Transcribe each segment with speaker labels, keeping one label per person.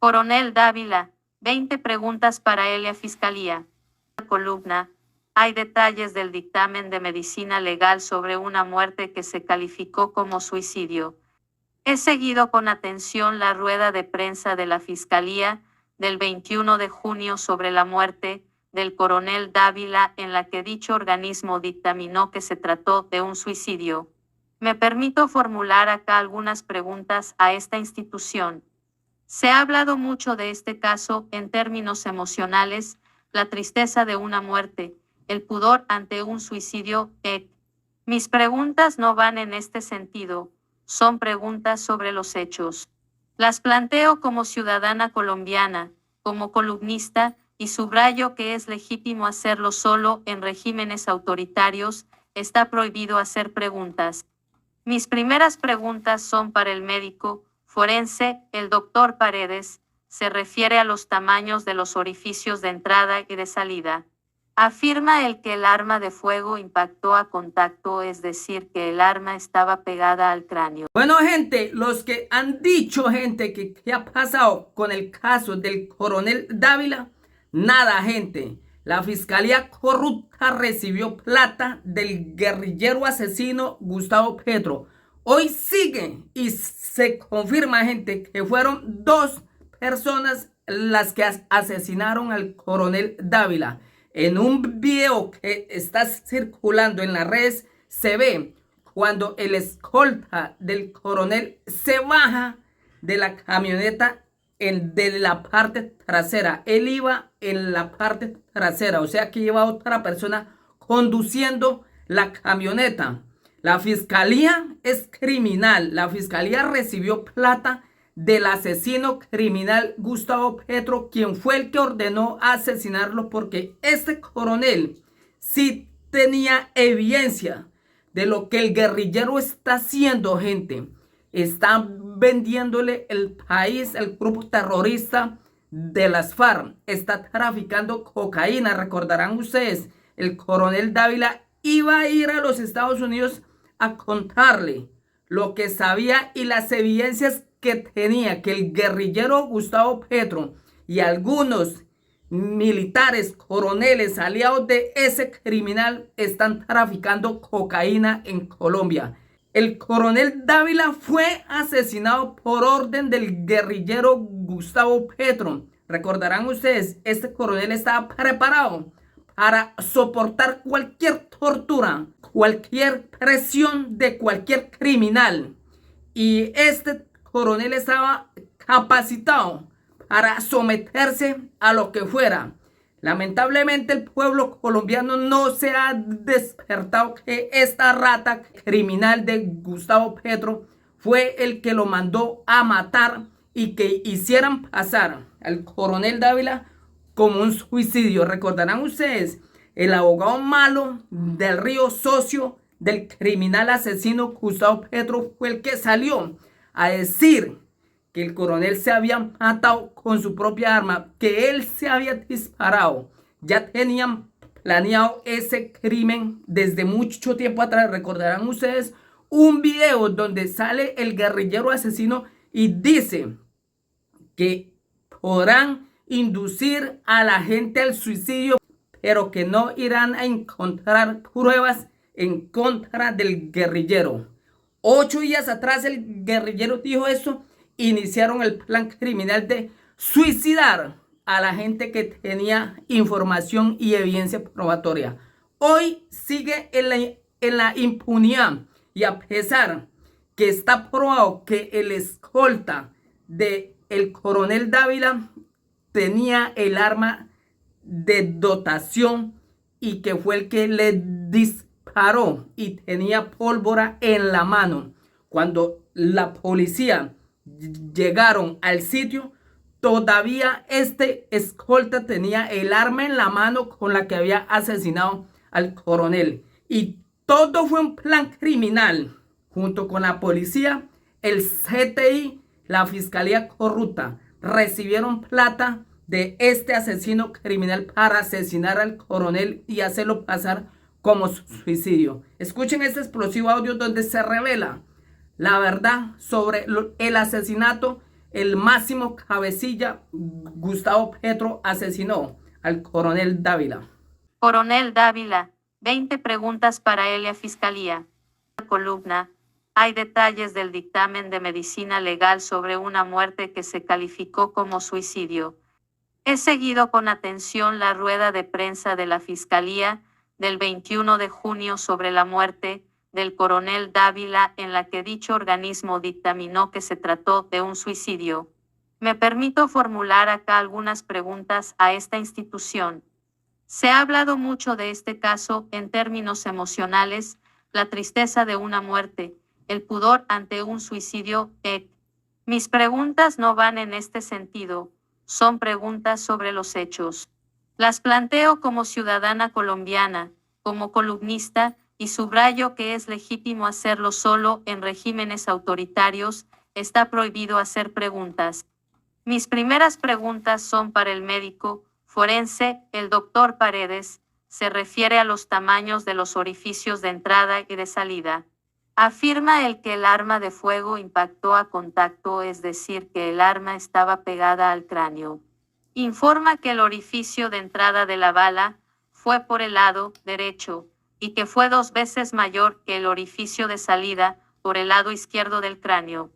Speaker 1: Coronel Dávila, 20 preguntas para Elia Fiscalía. Columna. Hay detalles del dictamen de medicina legal sobre una muerte que se calificó como suicidio. He seguido con atención la rueda de prensa de la Fiscalía del 21 de junio sobre la muerte del coronel Dávila, en la que dicho organismo dictaminó que se trató de un suicidio. Me permito formular acá algunas preguntas a esta institución. Se ha hablado mucho de este caso en términos emocionales, la tristeza de una muerte, el pudor ante un suicidio, Mis preguntas no van en este sentido, son preguntas sobre los hechos. Las planteo como ciudadana colombiana, como columnista, y subrayo que es legítimo hacerlo solo en regímenes autoritarios, está prohibido hacer preguntas. Mis primeras preguntas son para el médico forense, el doctor Paredes, se refiere a los tamaños de los orificios de entrada y de salida. Afirma él que el arma de fuego impactó a contacto, es decir, que el arma estaba pegada al cráneo.
Speaker 2: Bueno, gente, los que han dicho, gente, que qué ha pasado con el caso del coronel Dávila, nada, gente. La fiscalía corrupta recibió plata del guerrillero asesino Gustavo Petro. Hoy sigue y se confirma, gente, que fueron 2 personas las que asesinaron al coronel Dávila. En un video que está circulando en las redes se ve cuando el escolta del coronel se baja de la camioneta de la parte trasera. Él iba en la parte trasera, o sea que iba otra persona conduciendo la camioneta. La fiscalía es criminal. La fiscalía recibió plata del asesino criminal Gustavo Petro, quien fue el que ordenó asesinarlo, porque este coronel sí tenía evidencia de lo que el guerrillero está haciendo, gente. Está vendiéndole el país, el grupo terrorista de las FARC. Está traficando cocaína. Recordarán ustedes, el coronel Dávila iba a ir a los Estados Unidos a contarle lo que sabía y las evidencias que tenía, que el guerrillero Gustavo Petro y algunos militares, coroneles, aliados de ese criminal, están traficando cocaína en Colombia. El coronel Dávila fue asesinado por orden del guerrillero Gustavo Petro. Recordarán ustedes, este coronel estaba preparado para soportar cualquier tortura, cualquier presión de cualquier criminal. Y este coronel estaba capacitado para someterse a lo que fuera. Lamentablemente el pueblo colombiano no se ha despertado que esta rata criminal de Gustavo Petro fue el que lo mandó a matar y que hicieran pasar al coronel Dávila como un suicidio. Recordarán ustedes, el abogado malo del Río, socio del criminal asesino Gustavo Petro, fue el que salió a decir que el coronel se había matado con su propia arma, que él se había disparado. Ya tenían planeado ese crimen desde mucho tiempo atrás. Recordarán ustedes un video donde sale el guerrillero asesino y dice que podrán inducir a la gente al suicidio, pero que no irán a encontrar pruebas en contra del guerrillero. 8 días atrás el guerrillero dijo eso. Iniciaron el plan criminal de suicidar a la gente que tenía información y evidencia probatoria. Hoy sigue en la impunidad, y a pesar que está probado que el escolta del coronel Dávila tenía el arma de dotación y que fue el que le disparó y tenía pólvora en la mano, cuando la policía llegaron al sitio, todavía este escolta tenía el arma en la mano con la que había asesinado al coronel. Y todo fue un plan criminal, junto con la policía, el CTI, la fiscalía corrupta. Recibieron plata de este asesino criminal para asesinar al coronel y hacerlo pasar como suicidio. Escuchen este explosivo audio donde se revela la verdad sobre el asesinato el máximo cabecilla Gustavo Petro asesinó al coronel Dávila.
Speaker 1: Coronel Dávila, 20 preguntas para Elia Fiscalía. Columna. Hay detalles del dictamen de medicina legal sobre una muerte que se calificó como suicidio. He seguido con atención la rueda de prensa de la Fiscalía del 21 de junio sobre la muerte del coronel Dávila, en la que dicho organismo dictaminó que se trató de un suicidio. Me permito formular acá algunas preguntas a esta institución. Se ha hablado mucho de este caso en términos emocionales, la tristeza de una muerte, el pudor ante un suicidio. Mis preguntas no van en este sentido, son preguntas sobre los hechos. Las planteo como ciudadana colombiana, como columnista, y subrayo que es legítimo hacerlo solo en regímenes autoritarios, está prohibido hacer preguntas. Mis primeras preguntas son para el médico forense, el doctor Paredes, se refiere a los tamaños de los orificios de entrada y de salida. Afirma él que el arma de fuego impactó a contacto, es decir, que el arma estaba pegada al cráneo. Informa que el orificio de entrada de la bala fue por el lado derecho y que fue 2 veces mayor que el orificio de salida por el lado izquierdo del cráneo.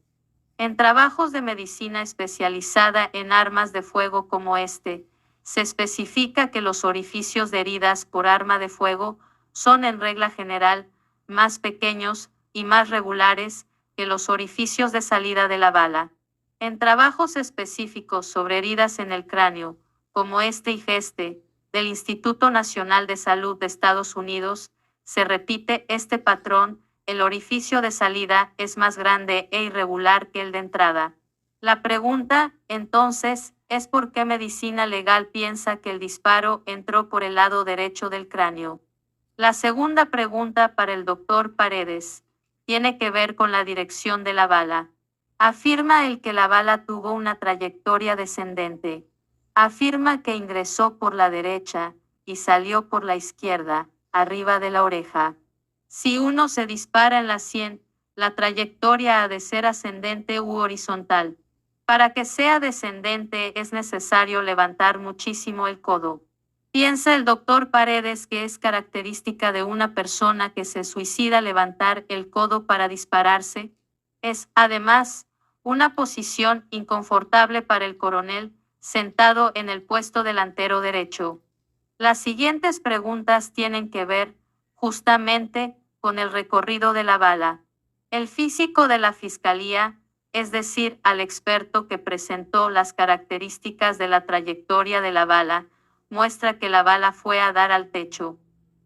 Speaker 1: En trabajos de medicina especializada en armas de fuego como este, se especifica que los orificios de heridas por arma de fuego son en regla general más pequeños y más regulares que los orificios de salida de la bala. En trabajos específicos sobre heridas en el cráneo, como este y este, del Instituto Nacional de Salud de Estados Unidos, se repite este patrón: el orificio de salida es más grande e irregular que el de entrada. La pregunta, entonces, es por qué medicina legal piensa que el disparo entró por el lado derecho del cráneo. La segunda pregunta para el doctor Paredes tiene que ver con la dirección de la bala. Afirma él que la bala tuvo una trayectoria descendente. Afirma que ingresó por la derecha y salió por la izquierda, arriba de la oreja. Si uno se dispara en la sien, la trayectoria ha de ser ascendente u horizontal. Para que sea descendente es necesario levantar muchísimo el codo. Piensa el doctor Paredes que es característica de una persona que se suicida levantar el codo para dispararse. Es, además, una posición inconfortable para el coronel, sentado en el puesto delantero derecho. Las siguientes preguntas tienen que ver, justamente, con el recorrido de la bala. El físico de la Fiscalía, es decir, al experto que presentó las características de la trayectoria de la bala, muestra que la bala fue a dar al techo.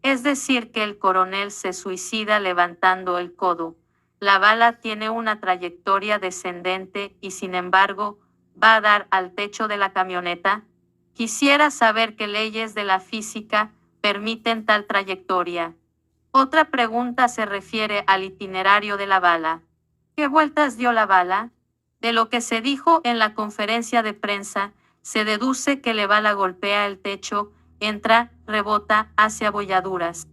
Speaker 1: Es decir, que el coronel se suicida levantando el codo. La bala tiene una trayectoria descendente y, sin embargo, va a dar al techo de la camioneta. Quisiera saber qué leyes de la física permiten tal trayectoria. Otra pregunta se refiere al itinerario de la bala. ¿Qué vueltas dio la bala? De lo que se dijo en la conferencia de prensa, se deduce que la bala golpea el techo, entra, rebota, hace abolladuras.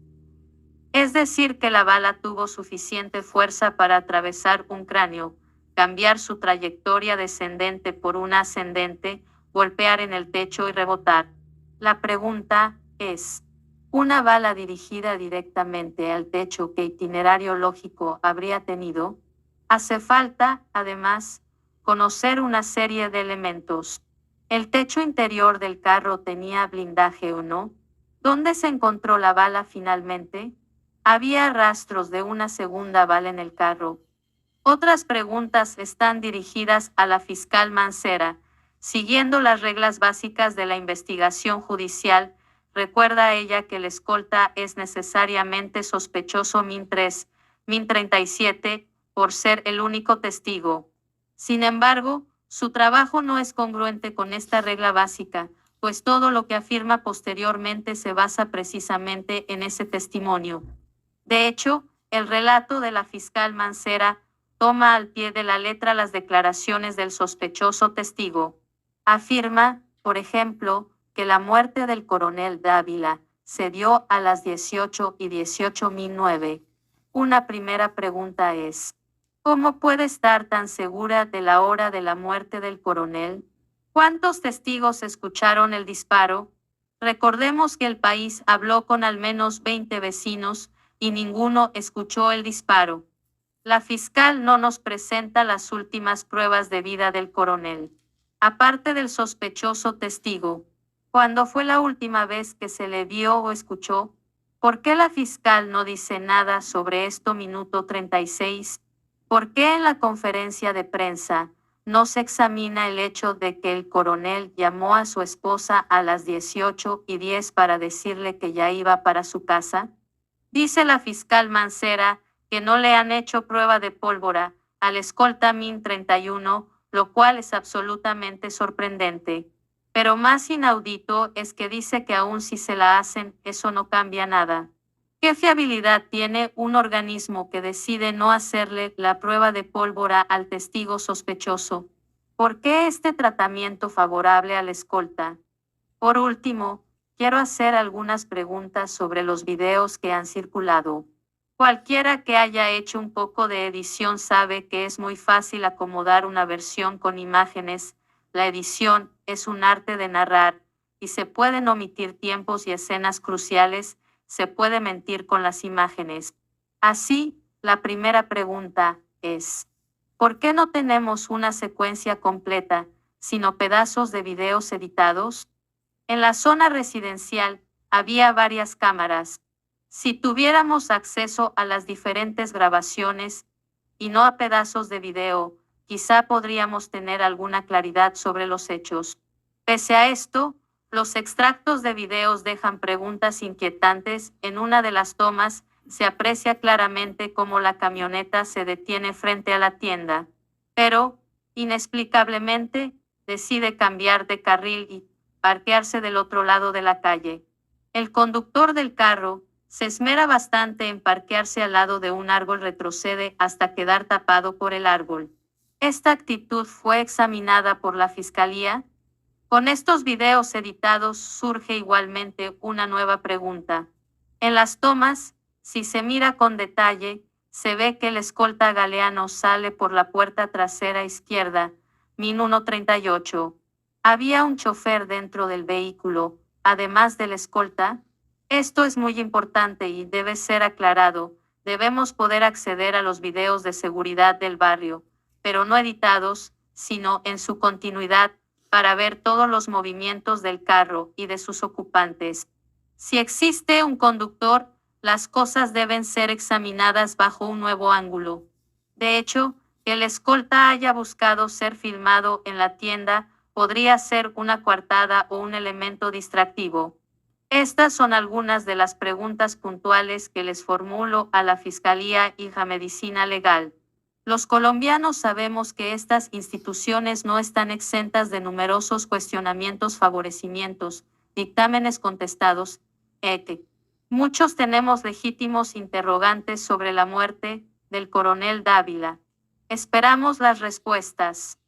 Speaker 1: Es decir, que la bala tuvo suficiente fuerza para atravesar un cráneo, cambiar su trayectoria descendente por una ascendente, golpear en el techo y rebotar. La pregunta es: ¿una bala dirigida directamente al techo, qué itinerario lógico habría tenido? Hace falta, además, conocer una serie de elementos. ¿El techo interior del carro tenía blindaje o no? ¿Dónde se encontró la bala finalmente? ¿Había rastros de una segunda bala en el carro? Otras preguntas están dirigidas a la fiscal Mancera. Siguiendo las reglas básicas de la investigación judicial, recuerda ella que el escolta es necesariamente sospechoso min 37, por ser el único testigo. Sin embargo, su trabajo no es congruente con esta regla básica, pues todo lo que afirma posteriormente se basa precisamente en ese testimonio. De hecho, el relato de la fiscal Mancera toma al pie de la letra las declaraciones del sospechoso testigo. Afirma, por ejemplo, que la muerte del coronel Dávila se dio a las 18:18:09. Una primera pregunta es: ¿Cómo puede estar tan segura de la hora de la muerte del coronel? ¿Cuántos testigos escucharon el disparo? Recordemos que el país habló con al menos 20 vecinos y ninguno escuchó el disparo. La fiscal no nos presenta las últimas pruebas de vida del coronel. Aparte del sospechoso testigo, ¿cuándo fue la última vez que se le vio o escuchó? ¿Por qué la fiscal no dice nada sobre esto? Minuto 36. ¿Por qué en la conferencia de prensa no se examina el hecho de que el coronel llamó a su esposa a las 18:10 para decirle que ya iba para su casa? Dice la fiscal Mancera que no le han hecho prueba de pólvora al escolta Min 31, lo cual es absolutamente sorprendente. Pero más inaudito es que dice que aun si se la hacen, eso no cambia nada. ¿Qué fiabilidad tiene un organismo que decide no hacerle la prueba de pólvora al testigo sospechoso? ¿Por qué este tratamiento favorable al escolta? Por último, quiero hacer algunas preguntas sobre los videos que han circulado. Cualquiera que haya hecho un poco de edición sabe que es muy fácil acomodar una versión con imágenes. La edición es un arte de narrar y se pueden omitir tiempos y escenas cruciales, se puede mentir con las imágenes. Así, la primera pregunta es, ¿por qué no tenemos una secuencia completa, sino pedazos de videos editados? En la zona residencial había varias cámaras. Si tuviéramos acceso a las diferentes grabaciones y no a pedazos de video, quizá podríamos tener alguna claridad sobre los hechos. Pese a esto, los extractos de videos dejan preguntas inquietantes. En una de las tomas, se aprecia claramente cómo la camioneta se detiene frente a la tienda, pero, inexplicablemente, decide cambiar de carril y parquearse del otro lado de la calle. El conductor del carro se esmera bastante en parquearse al lado de un árbol, retrocede hasta quedar tapado por el árbol. Esta actitud fue examinada por la fiscalía. Con estos videos editados surge igualmente una nueva pregunta. En las tomas, si se mira con detalle, se ve que el escolta Galeano sale por la puerta trasera izquierda, min 1:38. ¿Había un chofer dentro del vehículo, además del escolta? Esto es muy importante y debe ser aclarado. Debemos poder acceder a los videos de seguridad del barrio, pero no editados, sino en su continuidad, para ver todos los movimientos del carro y de sus ocupantes. Si existe un conductor, las cosas deben ser examinadas bajo un nuevo ángulo. De hecho, que el escolta haya buscado ser filmado en la tienda podría ser una coartada o un elemento distractivo. Estas son algunas de las preguntas puntuales que les formulo a la Fiscalía y la Medicina Legal. Los colombianos sabemos que estas instituciones no están exentas de numerosos cuestionamientos, favorecimientos, dictámenes contestados, etc. Muchos tenemos legítimos interrogantes sobre la muerte del coronel Dávila. Esperamos las respuestas.